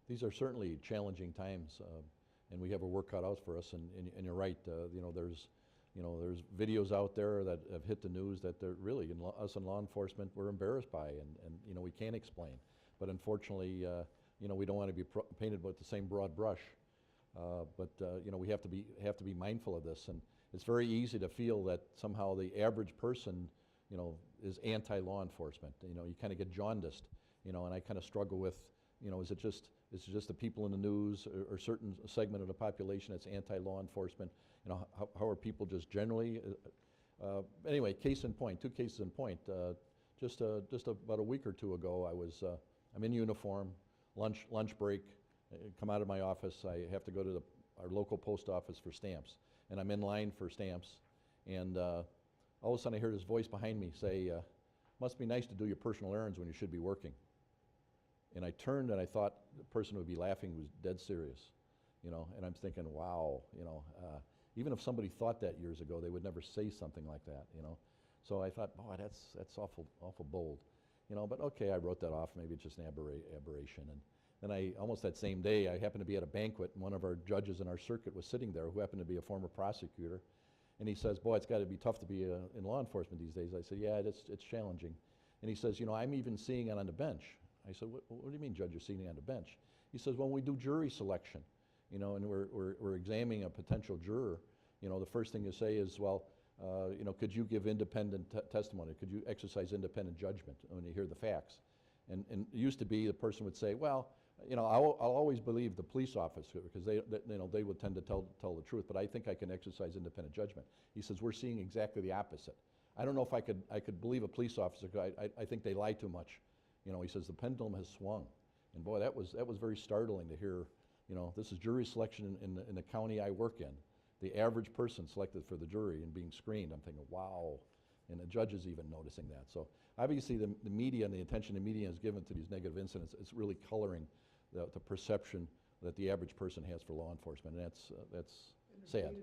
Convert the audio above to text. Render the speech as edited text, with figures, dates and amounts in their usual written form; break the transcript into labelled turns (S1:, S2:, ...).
S1: These are certainly challenging times, and we have a work cut out for us. And you're right. There's videos out there that have hit the news that they're really, us in law enforcement, we're embarrassed by, and we can't explain. But unfortunately, we don't want to be painted with the same broad brush. But we have to be mindful of this, and it's very easy to feel that somehow the average person, is anti-law enforcement. You kind of get jaundiced, and I kind of struggle with, is it just the people in the news or certain segment of the population that's anti-law enforcement? How are people just generally? Anyway, case in point, two cases in point. Just about a week or two ago, I'm in uniform, lunch break. Come out of my office. I have to go to our local post office for stamps, and I'm in line for stamps, and all of a sudden I heard his voice behind me say, "Must be nice to do your personal errands when you should be working." And I turned and I thought the person would be laughing, who was dead serious, and I'm thinking, wow, even if somebody thought that years ago, they would never say something like that, So I thought, boy, that's awful bold, But okay, I wrote that off. Maybe it's just an aberration. And then almost that same day, I happened to be at a banquet, and one of our judges in our circuit was sitting there, who happened to be a former prosecutor. And he says, "Boy, it's got to be tough to be in law enforcement these days." I said, "Yeah, it's challenging." And he says, "I'm even seeing it on the bench." I said, what do you mean, Judge, you're seeing it on the bench? He says, "When we do jury selection, and we're examining a potential juror, the first thing you say is, well, could you give independent testimony? Could you exercise independent judgment when you hear the facts?" And it used to be the person would say, "Well, I'll always believe the police officer, because they would tend to tell the truth, but I think I can exercise independent judgment." He says, "We're seeing exactly the opposite. I don't know if I could believe a police officer, because I think they lie too much." He says, "The pendulum has swung." And boy, that was very startling to hear. This is jury selection in the county I work in. The average person selected for the jury and being screened. I'm thinking, wow. And the judge is even noticing that. So obviously the media and the attention the media has given to these negative incidents, it's really coloring the perception that the average person has for law enforcement, and that's sad.